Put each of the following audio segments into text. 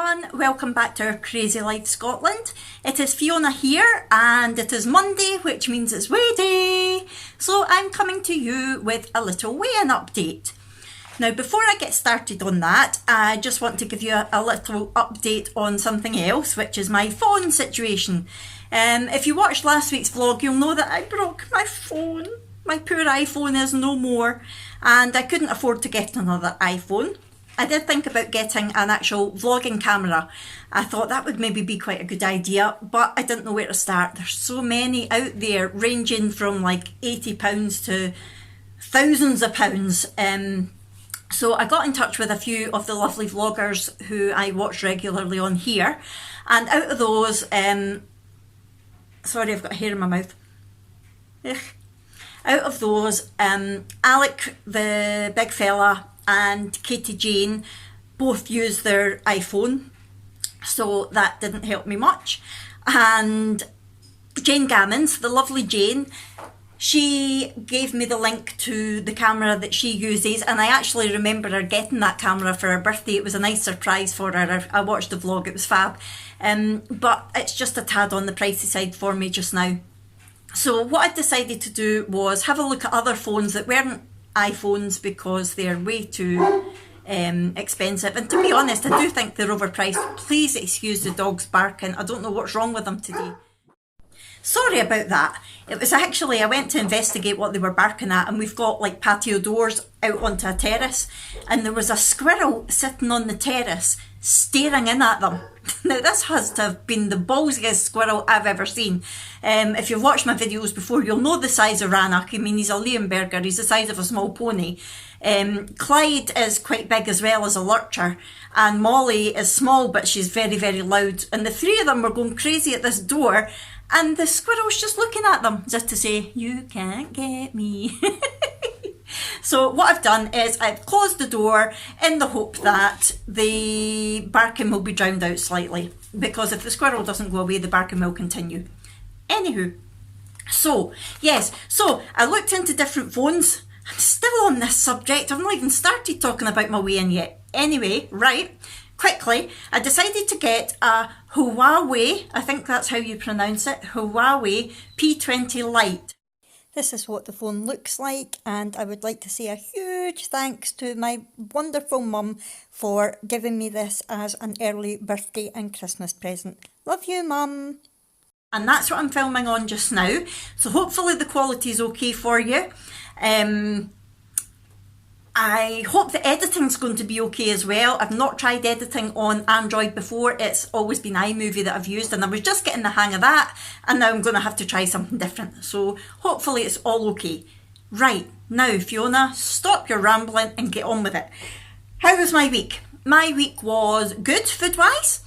everyone, welcome back to our Crazy Life Scotland. It is Fiona here and it is Monday, which means it's weigh day. So I'm coming to you with a little weigh-in update. Now before I get started on that, I just want to give you a little update on something else, which is my phone situation. If you watched last week's vlog, you'll know that I broke my phone. My poor iPhone is no more and I couldn't afford to get another iPhone. I did think about getting an actual vlogging camera. I thought that would maybe be quite a good idea, but I didn't know where to start. There's so many out there ranging from like £80 to thousands of pounds. So I got in touch with a few of the lovely vloggers who I watch regularly on here. And out of those, sorry, I've got hair in my mouth. Ugh. Out of those, Alec, the big fella, and Katie Jane both use their iPhone, so that didn't help me much. And Jane Gammons, the lovely Jane, she gave me the link to the camera that she uses, and I actually remember her getting that camera for her birthday. It was a nice surprise for her. I watched the vlog, it was fab, but it's just a tad on the pricey side for me just now. So what I decided to do was have a look at other phones that weren't iPhones because they're way too expensive, and to be honest I do think they're overpriced. Please excuse the dogs barking, I don't know what's wrong with them today. Sorry about that. It was actually, I went to investigate what they were barking at, and we've got like patio doors out onto a terrace, and there was a squirrel sitting on the terrace staring in at them. Now this has to have been the ballsiest squirrel I've ever seen. If you've watched my videos before, you'll know the size of Rannoch. I mean, he's a Leonberger, he's the size of a small pony. Clyde is quite big as well as a lurcher, and Molly is small but she's very, very loud. And the three of them were going crazy at this door, and the squirrel's just looking at them just to say, "You can't get me." So what I've done is I've closed the door in the hope that the barking will be drowned out slightly, because if the squirrel doesn't go away, the barking will continue. Anywho, so yes, so I looked into different phones. I'm still on this subject, I've not even started talking about my weigh-in yet. Anyway, right, quickly, I decided to get a Huawei, I think that's how you pronounce it, Huawei P20 Lite. This is what the phone looks like, and I would like to say a huge thanks to my wonderful mum for giving me this as an early birthday and Christmas present. Love you, mum. And that's what I'm filming on just now, so hopefully the quality is okay for you. I hope the editing's going to be okay as well. I've not tried editing on Android before. It's always been iMovie that I've used, and I was just getting the hang of that, and now I'm going to have to try something different. So hopefully it's all okay. Right, now Fiona, stop your rambling and get on with it. How was my week? My week was good food-wise.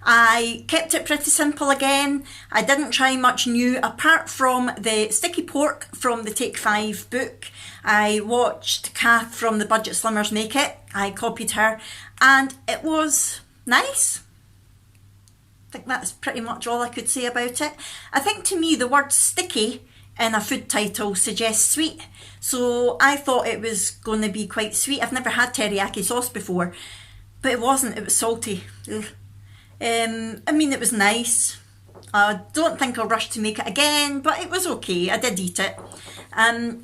I kept it pretty simple again. I didn't try much new apart from the sticky pork from the Take 5 book. I watched Kath from the Budget Slimmers make it. I copied her and it was nice. I think that's pretty much all I could say about it. I think to me the word sticky in a food title suggests sweet, so I thought it was going to be quite sweet. I've never had teriyaki sauce before, but it wasn't, it was salty. Ugh. I mean, it was nice. I don't think I'll rush to make it again, but it was okay. I did eat it.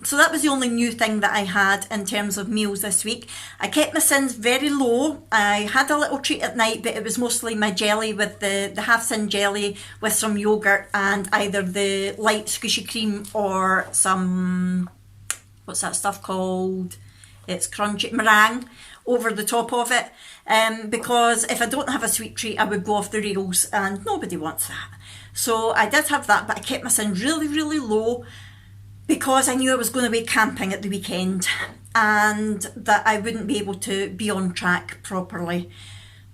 So that was the only new thing that I had in terms of meals this week. I kept my sins very low. I had a little treat at night, but it was mostly my jelly with the half sin jelly with some yogurt and either the light squishy cream or some, what's that stuff called? It's crunchy, meringue over the top of it, because if I don't have a sweet treat I would go off the rails and nobody wants that. So I did have that, but I kept my sin really, really low because I knew I was going away camping at the weekend and that I wouldn't be able to be on track properly.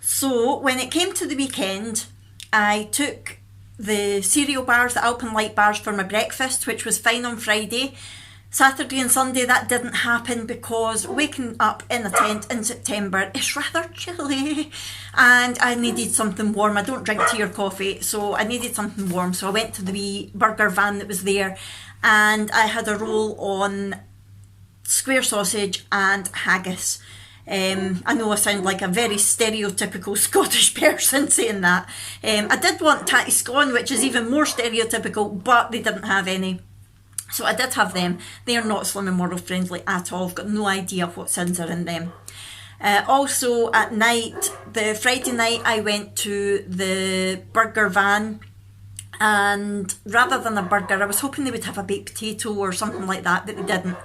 So when it came to the weekend, I took the cereal bars, the Alpenlight bars for my breakfast, which was fine on Friday. Saturday and Sunday that didn't happen because waking up in a tent in September is rather chilly and I needed something warm. I don't drink tea or coffee, so I needed something warm. So I went to the wee burger van that was there and I had a roll on square sausage and haggis. I know I sound like a very stereotypical Scottish person saying that. I did want tatty scone, which is even more stereotypical, but they didn't have any. So I did have them. They are not Slimming World friendly at all. I've got no idea what sins are in them. Also at night, the Friday night, I went to the burger van, and rather than a burger, I was hoping they would have a baked potato or something like that, but they didn't.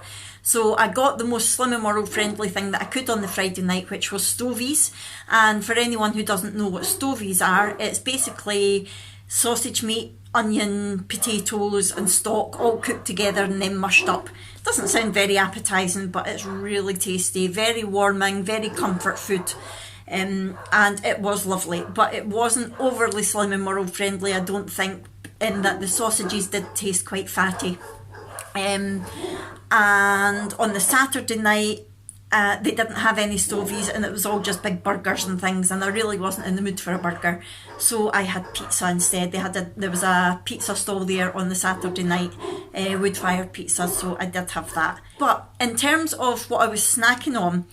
So I got the most Slimming World friendly thing that I could on the Friday night, which was stovies. And for anyone who doesn't know what stovies are, it's basically sausage meat, onion, potatoes and stock all cooked together and then mushed up. It doesn't sound very appetising, but it's really tasty, very warming, very comfort food. And it was lovely, but it wasn't overly Slimming World friendly, I don't think, in that the sausages did taste quite fatty. And on the Saturday night, they didn't have any stovies, and it was all just big burgers and things, and I really wasn't in the mood for a burger, so I had pizza instead. There was a pizza stall there on the Saturday night, wood-fired pizza, so I did have that. But in terms of what I was snacking on,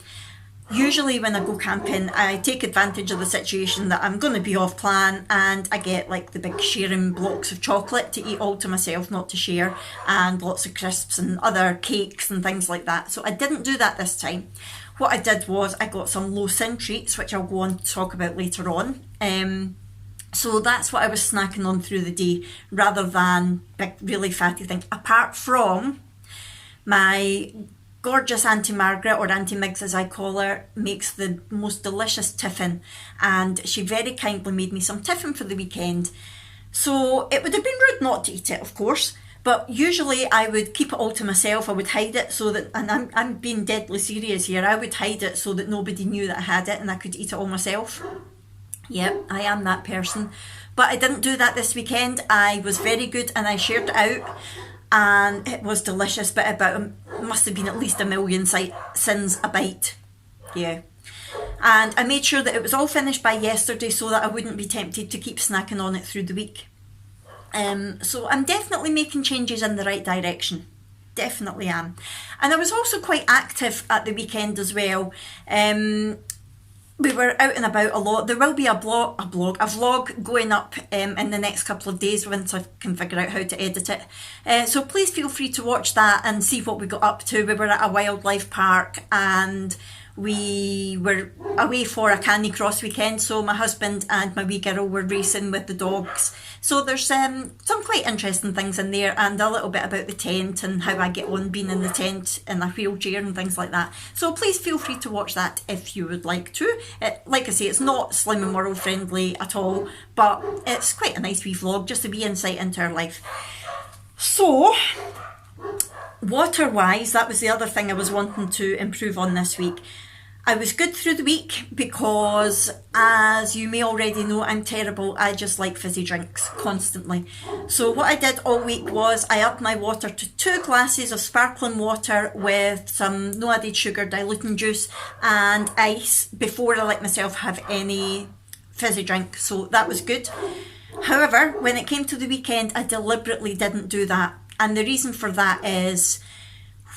usually when I go camping, I take advantage of the situation that I'm going to be off plan, and I get like the big sharing blocks of chocolate to eat all to myself, not to share, and lots of crisps and other cakes and things like that. So I didn't do that this time. What I did was I got some low sin treats, which I'll go on to talk about later on. So that's what I was snacking on through the day, rather than big, really fatty things. Apart from my gorgeous Auntie Margaret, or Auntie Migs as I call her, makes the most delicious tiffin, and she very kindly made me some tiffin for the weekend. So it would have been rude not to eat it, of course, but usually I would keep it all to myself. I would hide it so that, and I'm being deadly serious here, I would hide it so that nobody knew that I had it and I could eat it all myself. Yep, I am that person. But I didn't do that this weekend. I was very good and I shared it out, and it was delicious, but must have been at least 1 million sins a bite. Yeah. And I made sure that it was all finished by yesterday so that I wouldn't be tempted to keep snacking on it through the week. So I'm definitely making changes in the right direction. Definitely am. And I was also quite active at the weekend as well. We were out and about a lot. There will be a vlog going up in the next couple of days once I can figure out how to edit it. So please feel free to watch that and see what we got up to. We were at a wildlife park and we were away for a Canny Cross weekend, so my husband and my wee girl were racing with the dogs. So there's some quite interesting things in there, and a little bit about the tent and how I get on being in the tent in a wheelchair and things like that. So please feel free to watch that if you would like to. Like I say, it's not Slimming World friendly at all, but it's quite a nice wee vlog, just a wee insight into our life. So water wise, that was the other thing I was wanting to improve on this week. I was good through the week because, as you may already know, I'm terrible. I just like fizzy drinks constantly. So what I did all week was I upped my water to 2 glasses of sparkling water with some no added sugar diluting juice and ice before I let myself have any fizzy drink. So that was good. However, when it came to the weekend, I deliberately didn't do that. And the reason for that is,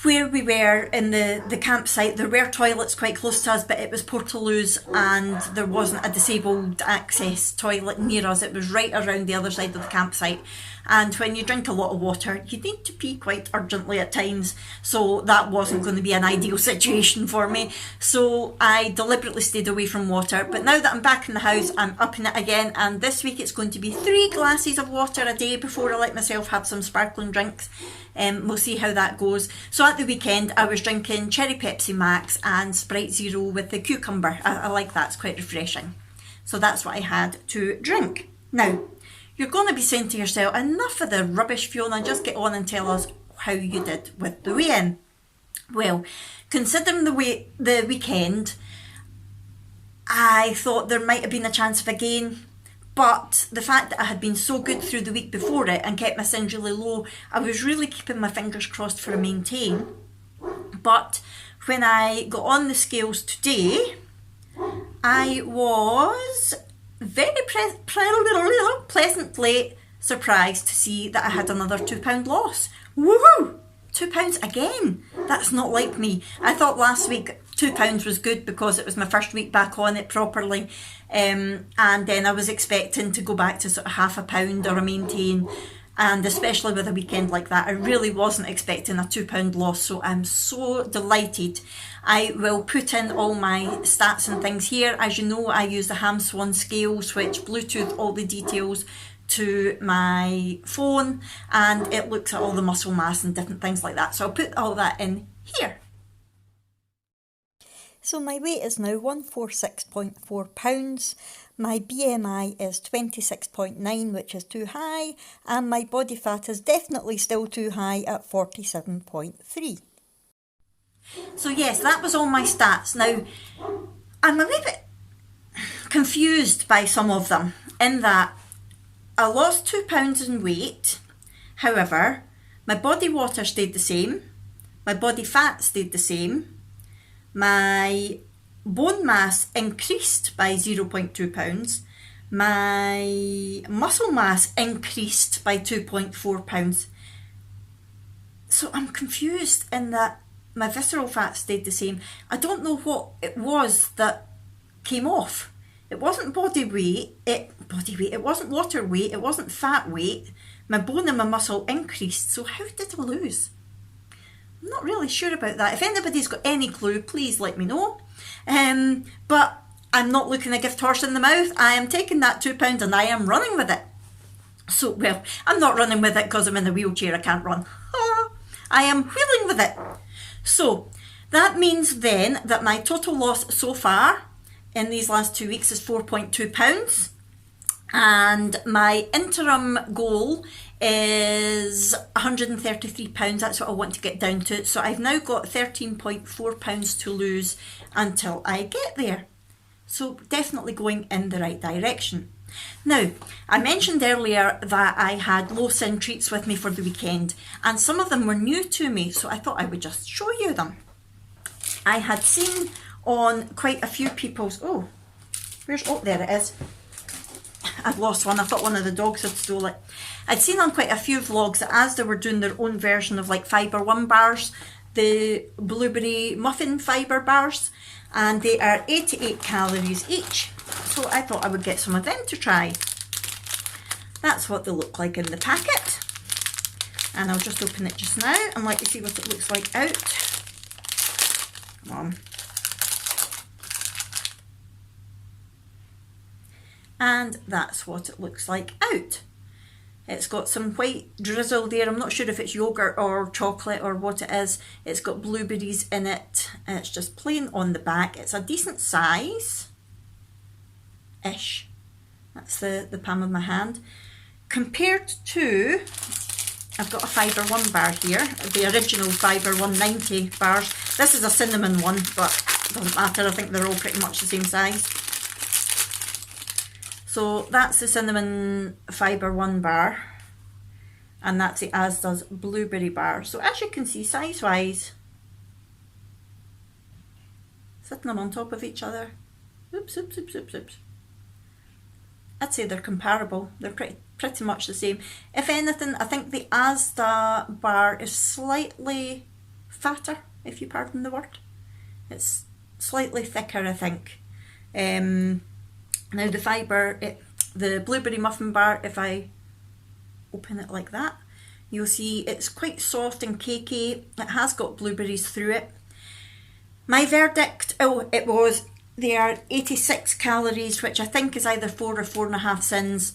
where we were in the campsite, there were toilets quite close to us, but it was Portaloos and there wasn't a disabled access toilet near us. It was right around the other side of the campsite. And when you drink a lot of water, you need to pee quite urgently at times. So that wasn't going to be an ideal situation for me. So I deliberately stayed away from water. But now that I'm back in the house, I'm upping it again. And this week it's going to be 3 glasses of water a day before I let myself have some sparkling drinks. We'll see how that goes. So at the weekend, I was drinking Cherry Pepsi Max and Sprite Zero with the cucumber. I like that, it's quite refreshing. So that's what I had to drink. Now, you're going to be saying to yourself, enough of the rubbish, Fiona, just get on and tell us how you did with the weigh-in. Well, considering the weekend, I thought there might have been a chance of a gain. But the fact that I had been so good through the week before it and kept my sins really low, I was really keeping my fingers crossed for a maintain. But when I got on the scales today, I was very pleasantly surprised to see that I had another £2 loss. Woohoo! £2 again. That's not like me. I thought last week £2 was good because it was my first week back on it properly, and then I was expecting to go back to sort of £0.5 or a maintain, and especially with a weekend like that, I really wasn't expecting a £2 loss, so I'm so delighted. I will put in all my stats and things here. As you know, I use the Ham Swan scales, which Bluetooth all the details to my phone, and it looks at all the muscle mass and different things like that. So I'll put all that in here. So my weight is now 146.4 pounds. My BMI is 26.9, which is too high, and my body fat is definitely still too high at 47.3. So yes, that was all my stats. Now, I'm a wee bit confused by some of them, in that I lost £2 in weight. However, my body water stayed the same, my body fat stayed the same, my bone mass increased by 0.2 pounds, my muscle mass increased by 2.4 pounds. So I'm confused in that my visceral fat stayed the same. I don't know what it was that came off. It wasn't body weight, it wasn't water weight, it wasn't fat weight. My bone and my muscle increased, so how did I lose? I'm not really sure about that. If anybody's got any clue, please let me know. But I'm not looking a gift horse in the mouth. I am taking that £2 and I am running with it. So, well, I'm not running with it because I'm in a wheelchair, I can't run. I am wheeling with it. So, that means then that my total loss so far in these last 2 weeks is £4.2, and my interim goal is £133. That's what I want to get down to. So I've now got £13.4 to lose until I get there. So definitely going in the right direction. Now, I mentioned earlier that I had low sin treats with me for the weekend, and some of them were new to me, so I thought I would just show you them. I had seen on quite a few people's, oh, there it is. I've lost one. I thought one of the dogs had stole it. I'd seen on quite a few vlogs that as they were doing their own version of like Fibre One bars, the blueberry muffin fibre bars, and they are 88 calories each. So I thought I would get some of them to try. That's what they look like in the packet. And I'll just open it just now and let you see what it looks like out. Come on. And that's what it looks like out. It's got some white drizzle there. I'm not sure if it's yogurt or chocolate or what it is. It's got blueberries in it. It's just plain on the back. It's a decent size-ish. That's the palm of my hand. Compared to, I've got a Fibre One bar here, the original Fibre 190 bars. This is a cinnamon one, but it doesn't matter. I think they're all pretty much the same size. So that's the cinnamon Fibre One bar, and that's the Asda's blueberry bar. So as you can see, size wise, sitting them on top of each other. Oops, oops, oops, oops, oops. I'd say they're comparable. They're pretty much the same. If anything, I think the Asda bar is slightly fatter, if you pardon the word. It's slightly thicker, I think. Now the blueberry muffin bar, if I open it like that, you'll see it's quite soft and cakey. It has got blueberries through it. My verdict, they are 86 calories, which I think is either 4 or 4.5 sins.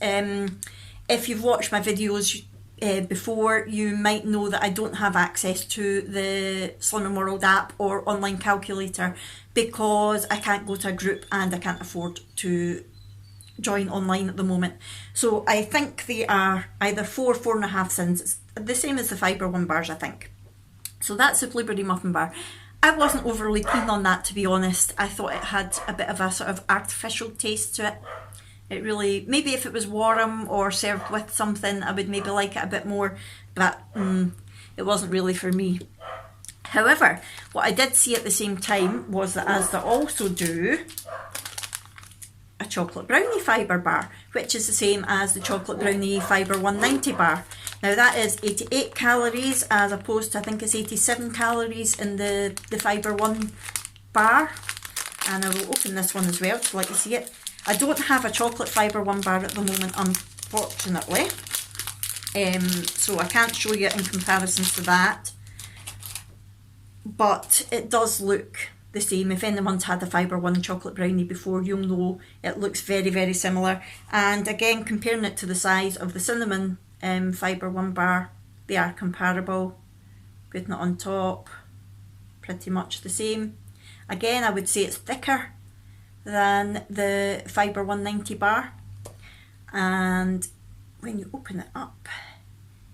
If you've watched my videos before, you might know that I don't have access to the Slimming World app or online calculator because I can't go to a group and I can't afford to join online at the moment. So I think they are either 4 or 4.5 sins. It's the same as the Fibre One bars, I think. So that's the blueberry muffin bar. I wasn't overly keen on that, to be honest. I thought it had a bit of a sort of artificial taste to it. It really, maybe if it was warm or served with something, I would maybe like it a bit more, but it wasn't really for me. However, what I did see at the same time was that Asda also do a chocolate brownie fibre bar, which is the same as the chocolate brownie Fibre 190 bar. Now that is 88 calories as opposed to I think it's 87 calories in the Fibre One bar. And I will open this one as well to let you see it. I don't have a chocolate Fibre One bar at the moment, unfortunately. So I can't show you in comparison to that. But it does look the same. If anyone's had a Fibre One chocolate brownie before, you'll know it looks very, very similar. And again, comparing it to the size of the cinnamon Fibre One bar, they are comparable. Putting it on top, pretty much the same. Again, I would say it's thicker than the Fibre 190 bar. And when you open it up,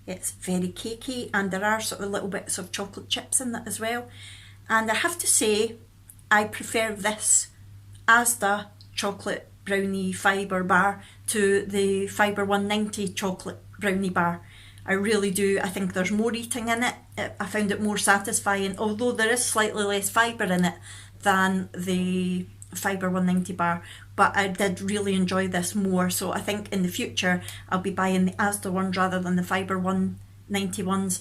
it's very cakey, and there are sort of little bits of chocolate chips in it as well. And I have to say, I prefer this Asda chocolate brownie fibre bar to the Fibre 190 chocolate brownie bar. I really do. I think there's more eating in it. I found it more satisfying, although there is slightly less fibre in it than the Fibre 190 bar, but I did really enjoy this more. So I think in the future I'll be buying the Asda ones rather than the Fibre 190 ones.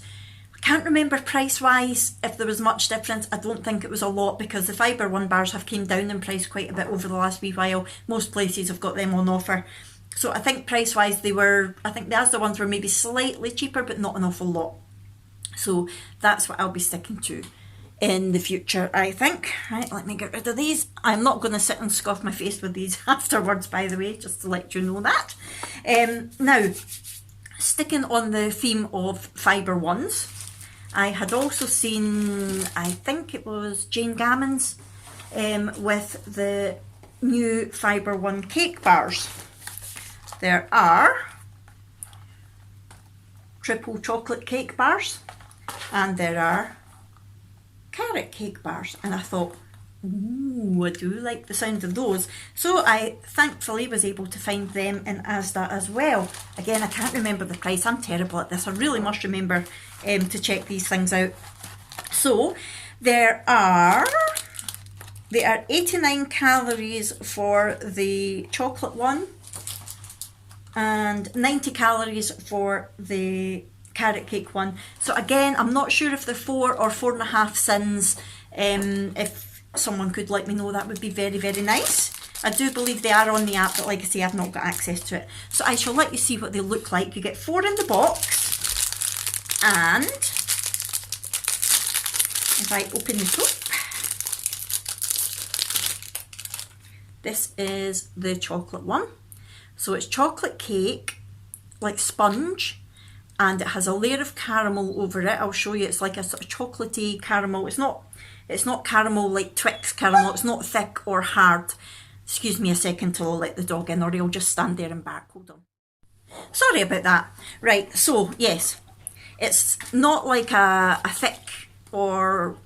I can't remember price wise if there was much difference. I don't think it was a lot, because the Fibre One bars have came down in price quite a bit over the last wee while. Most places have got them on offer. So I think price wise they were, I think the Asda ones were maybe slightly cheaper, but not an awful lot. So that's what I'll be sticking to in the future, I think. Right, let me get rid of these. I'm not going to sit and scoff my face with these afterwards, by the way, just to let you know that. Now, sticking on the theme of Fibre Ones, I had also seen, I think it was Jane Gammons, with the new Fibre One cake bars. There are triple chocolate cake bars, and there are carrot cake bars, and I thought, ooh, I do like the sound of those. So I thankfully was able to find them in Asda as well. Again, I can't remember the price. I'm terrible at this. I really must remember to check these things out. So there are 89 calories for the chocolate one and 90 calories for the carrot cake one. So again, I'm not sure if they're 4 or 4.5 sins. If someone could let me know, that would be very, very nice. I do believe they are on the app, but like I say, I've not got access to it. So I shall let you see what they look like. You get 4 in the box, and if I open it up, this is the chocolate one. So it's chocolate cake, like sponge, and it has a layer of caramel over it. I'll show you. It's like a sort of chocolatey caramel. It's not caramel like Twix caramel. It's not thick or hard. Excuse me a second till I let the dog in, or he'll just stand there and bark. Hold on. Sorry about that. Right, so yes, it's not like a thick or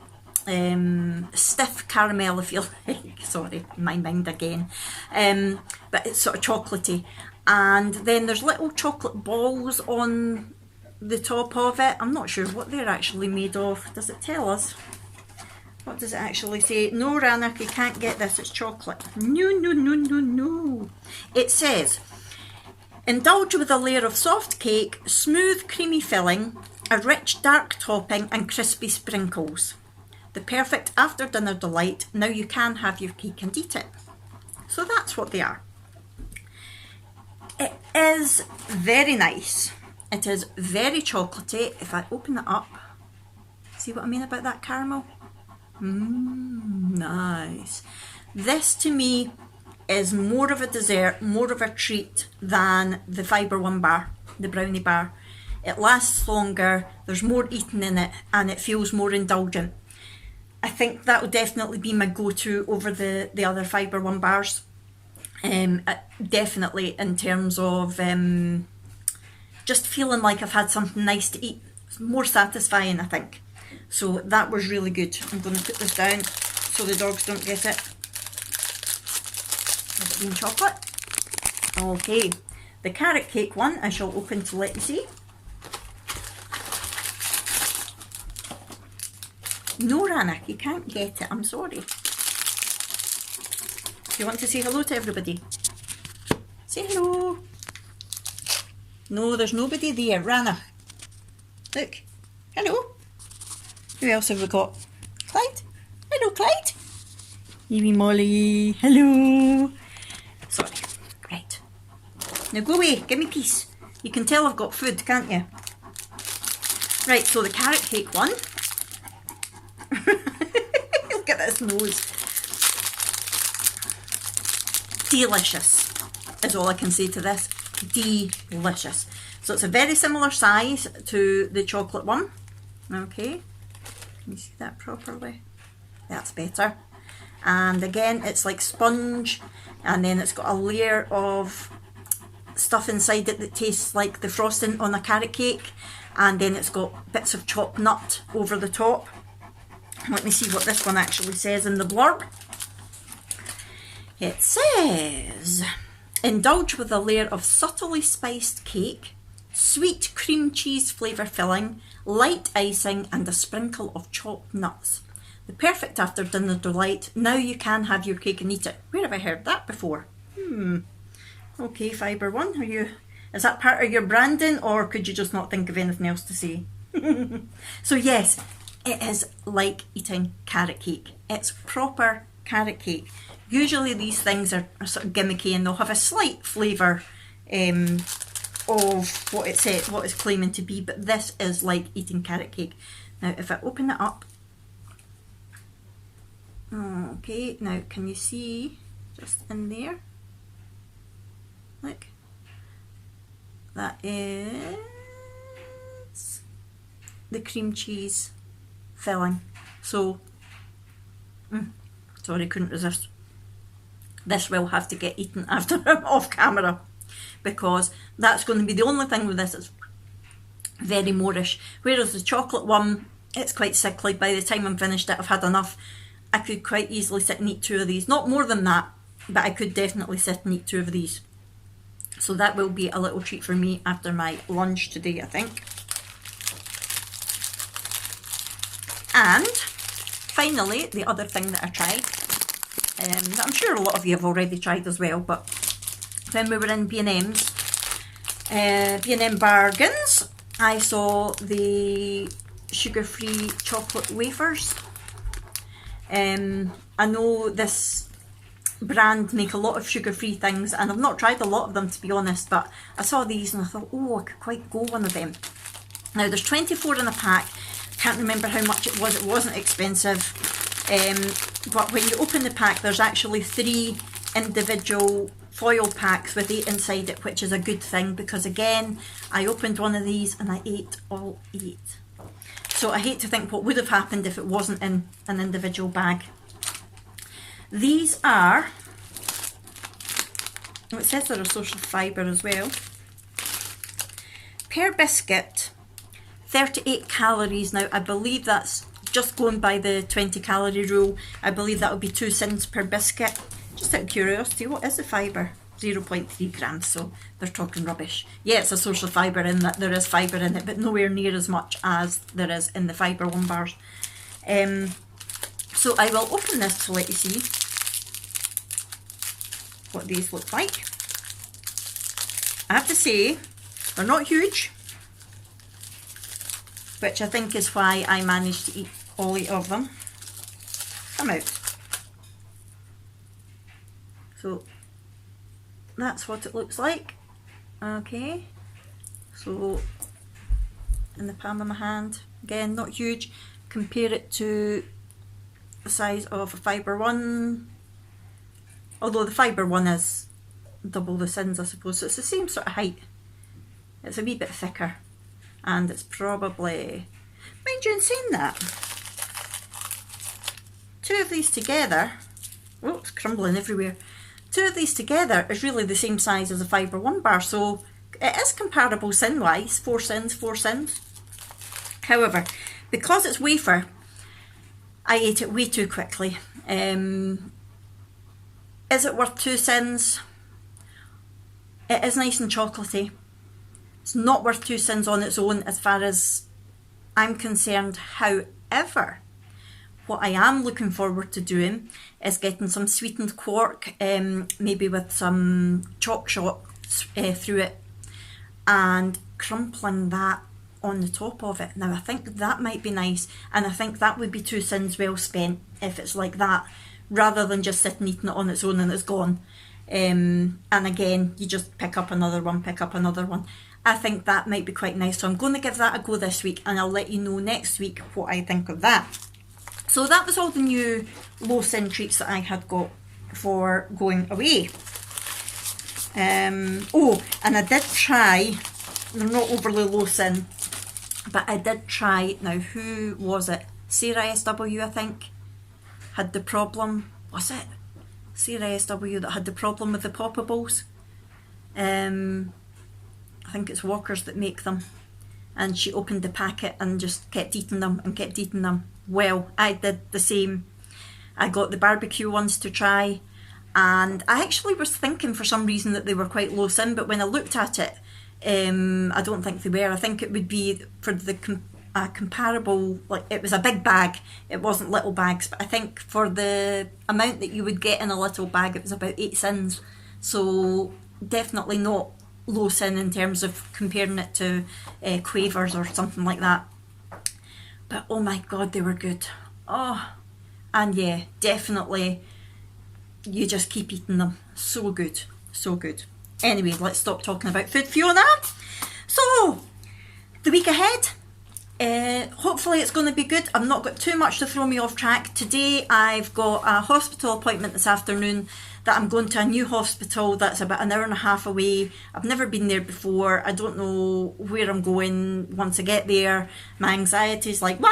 stiff caramel, if you like. Sorry, my mind again. But it's sort of chocolatey. And then there's little chocolate balls on the top of it. I'm not sure what they're actually made of. Does it tell us? What does it actually say? No, Rannoch, you can't get this. It's chocolate. No, no, no, no, no. It says, indulge with a layer of soft cake, smooth creamy filling, a rich dark topping and crispy sprinkles. The perfect after dinner delight. Now you can have your cake and eat it. So that's what they are. It is very nice. It is very chocolatey. If I open it up, see what I mean about that caramel? Nice. This to me is more of a dessert, more of a treat than the Fibre One bar, the brownie bar. It lasts longer, there's more eating in it, and it feels more indulgent. I think that would definitely be my go-to over the other Fibre One bars. Definitely in terms of just feeling like I've had something nice to eat. It's more satisfying, I think. So that was really good. I'm going to put this down so the dogs don't get it. Has it been chocolate? Okay, the carrot cake one I shall open to let you see. No, Rannoch, you can't get it. I'm sorry. Do you want to say hello to everybody? Say hello. No, there's nobody there. Rannoch, Look. Hello. Who else have we got? Clyde. Hello, Clyde. Evie Molly. Hello. Sorry. Right. Now go away. Give me peace. You can tell I've got food, can't you? Right, so the carrot cake one. Look at this nose. Delicious is all I can say to this. Delicious. So it's a very similar size to the chocolate one. Okay. Can you see that properly? That's better. And again, it's like sponge, and then it's got a layer of stuff inside it that tastes like the frosting on a carrot cake, and then it's got bits of chopped nut over the top. Let me see what this one actually says in the blurb. It says, indulge with a layer of subtly spiced cake, sweet cream cheese flavour filling, light icing and a sprinkle of chopped nuts. The perfect after dinner delight. Now you can have your cake and eat it. Where have I heard that before? Okay, Fibre One, is that part of your branding, or could you just not think of anything else to say? So yes, it is like eating carrot cake. It's proper carrot cake. Usually these things are sort of gimmicky and they'll have a slight flavour of what it's claiming to be, but this is like eating carrot cake. Now if I open it up, okay, now can you see just in there? Look, that is the cream cheese filling. So, sorry, couldn't resist. This will have to get eaten after I'm off camera, because that's going to be the only thing with this. It's very moreish. Whereas the chocolate one, it's quite sickly. By the time I'm finished it, I've had enough. I could quite easily sit and eat 2 of these. Not more than that, but I could definitely sit and eat 2 of these. So that will be a little treat for me after my lunch today, I think. And finally, the other thing that I tried, that I'm sure a lot of you have already tried as well, but when we were in B&M's, B&M Bargains, I saw the sugar-free chocolate wafers. I know this brand make a lot of sugar-free things, and I've not tried a lot of them, to be honest, but I saw these and I thought, oh, I could quite go one of them. Now there's 24 in a pack. Can't remember how much it was. It wasn't expensive, but when you open the pack, there's actually 3 individual foil packs with 8 inside it, which is a good thing, because again, I opened one of these and I ate all 8. So I hate to think what would have happened if it wasn't in an individual bag. These are, oh, it says they're a source of fibre as well. Per biscuit, 38 calories. Now I believe that's just going by the 20 calorie rule. I believe that would be 2 cents per biscuit. Just out of curiosity, what is the fibre? 0.3 grams, so they're talking rubbish. Yeah, it's a source of fibre in that there is fibre in it, but nowhere near as much as there is in the Fibre One bars. So I will open this to let you see what these look like. I have to say, they're not huge, which I think is why I managed to eat all 8 of them. Come out. So that's what it looks like. Okay, so in the palm of my hand, again, not huge. Compare it to the size of a Fibre One, although the Fibre One is double the sins, I suppose, so it's the same sort of height. It's a wee bit thicker, and it's probably, mind you, in saying that, 2 of these together, oh, it's crumbling everywhere. 2 of these together is really the same size as a Fibre One bar, so it is comparable sin-wise, 4 sins, 4 sins. However, because it's wafer, I ate it way too quickly. Is it worth 2 sins? It is nice and chocolatey. It's not worth 2 cents on its own as far as I'm concerned. However, what I am looking forward to doing is getting some sweetened quark, maybe with some chalk shot through it, and crumpling that on the top of it. Now I think that might be nice, and I think that would be 2 cents well spent if it's like that, rather than just sitting eating it on its own and it's gone. And again, you just pick up another one, pick up another one. I think that might be quite nice, so I'm going to give that a go this week, and I'll let you know next week what I think of that. So that was all the new low sin treats that I had got for going away. Oh, and I did try, they're not overly low sin, but I did try, now who was it? Sarah SW, I think, had the problem. Was it Sarah SW that had the problem with the poppables? I think it's Walkers that make them. And she opened the packet and just kept eating them and kept eating them. Well, I did the same. I got the barbecue ones to try, and I actually was thinking for some reason that they were quite low sin, but when I looked at it, I don't think they were. I think it would be for the comparable, like it was a big bag, it wasn't little bags, but I think for the amount that you would get in a little bag, it was about 8 cents. So definitely not low sin in terms of comparing it to Quavers or something like that. But oh my god, they were good. Oh, and yeah, definitely you just keep eating them. So good, so good. Anyway, let's stop talking about food, Fiona. So the week ahead, hopefully it's going to be good. I've not got too much to throw me off track. Today I've got a hospital appointment this afternoon, that I'm going to a new hospital that's about an hour and a half away. I've never been there before. I don't know where I'm going once I get there. My anxiety's like, wah!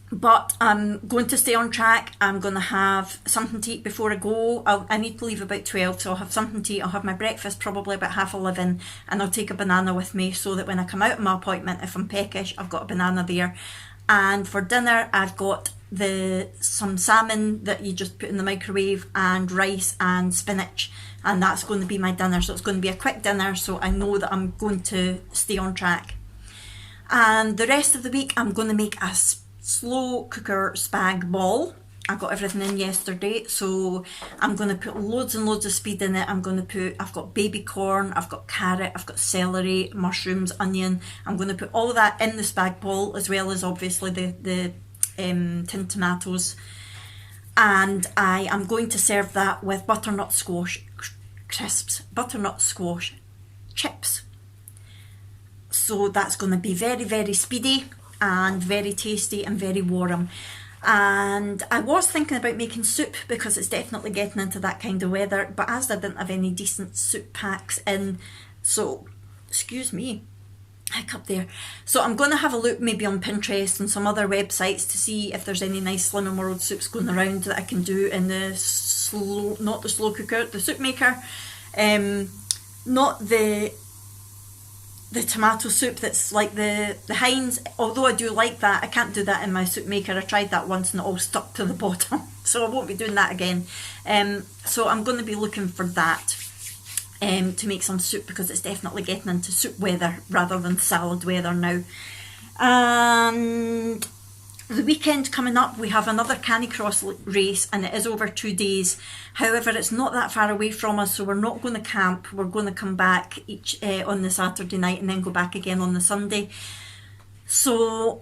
But I'm going to stay on track. I'm going to have something to eat before I go. I need to leave about 12, so I'll have something to eat. I'll have my breakfast probably about 11:30, and I'll take a banana with me so that when I come out of my appointment, if I'm peckish, I've got a banana there. And for dinner, I've got some salmon that you just put in the microwave, and rice and spinach, and that's going to be my dinner. So it's going to be a quick dinner, so I know that I'm going to stay on track. And the rest of the week, I'm going to make a slow cooker spag ball. I got everything in yesterday, so I'm going to put loads and loads of speed in it. I've got baby corn, I've got carrot, I've got celery, mushrooms, onion. I'm going to put all of that in the spag ball, as well as obviously the tinned tomatoes. And I am going to serve that with butternut squash crisps, butternut squash chips. So that's going to be very, very speedy and very tasty and very warm. And I was thinking about making soup, because it's definitely getting into that kind of weather, but as I didn't have any decent soup packs in, so excuse me, hiccup there. So I'm going to have a look maybe on Pinterest and some other websites to see if there's any nice Slimming World soups going around that I can do in the not the slow cooker, the soup maker, not the tomato soup that's like the Heinz. Although I do like that, I can't do that in my soup maker. I tried that once and it all stuck to the bottom, so I won't be doing that again. So I'm going to be looking for that to make some soup, because it's definitely getting into soup weather rather than salad weather now. And the weekend coming up, we have another Canicross race, and it is over 2 days. However, it's not that far away from us, so we're not going to camp. We're going to come back each on the Saturday night and then go back again on the Sunday. So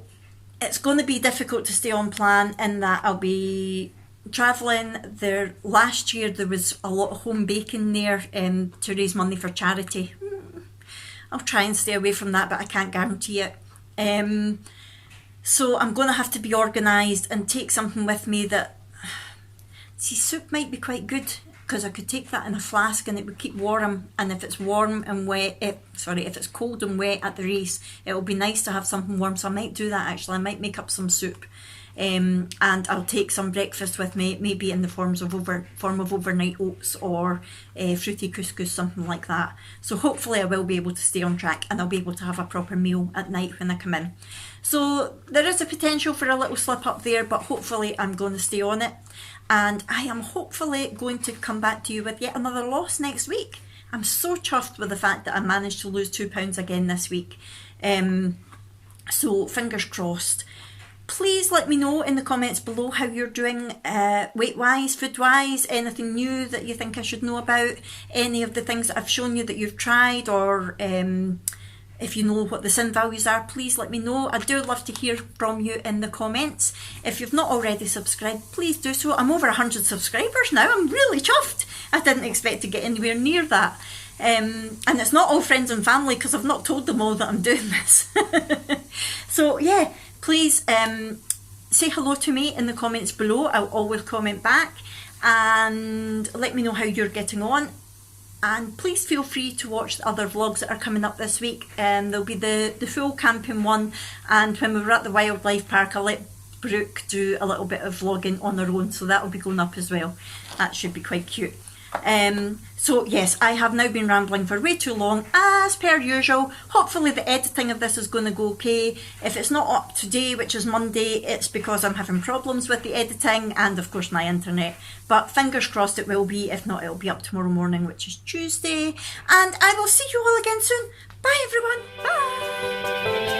it's going to be difficult to stay on plan in that I'll be travelling there. Last year there was a lot of home baking there to raise money for charity. I'll try and stay away from that, but I can't guarantee it. So I'm going to have to be organised and take something with me that, see, soup might be quite good, because I could take that in a flask and it would keep warm, and if it's warm and wet, if it's cold and wet at the race, it will be nice to have something warm. So I might do that actually. I might make up some soup, and I'll take some breakfast with me, maybe in the form of overnight oats or fruity couscous, something like that. So hopefully I will be able to stay on track, and I'll be able to have a proper meal at night when I come in. So there is a potential for a little slip up there, but hopefully I'm going to stay on it. And I am hopefully going to come back to you with yet another loss next week. I'm so chuffed with the fact that I managed to lose 2 pounds again this week. So fingers crossed. Please let me know in the comments below how you're doing weight-wise, food-wise, anything new that you think I should know about, any of the things that I've shown you that you've tried, or If you know what the SIN values are, please let me know. I do love to hear from you in the comments. If you've not already subscribed, please do so. I'm over 100 subscribers now. I'm really chuffed. I didn't expect to get anywhere near that. And it's not all friends and family because I've not told them all that I'm doing this. So yeah, please say hello to me in the comments below. I'll always comment back and let me know how you're getting on. And please feel free to watch the other vlogs that are coming up this week. There'll be the full camping one, and when we were at the wildlife park I let Brooke do a little bit of vlogging on her own, so that'll be going up as well. That should be quite cute. So yes, I have now been rambling for way too long as per usual. Hopefully the editing of this is going to go okay. If it's not up today, which is Monday, it's because I'm having problems with the editing and of course my internet. But fingers crossed it will be. If not, it'll be up tomorrow morning, which is Tuesday. And I will see you all again soon. Bye everyone. Bye.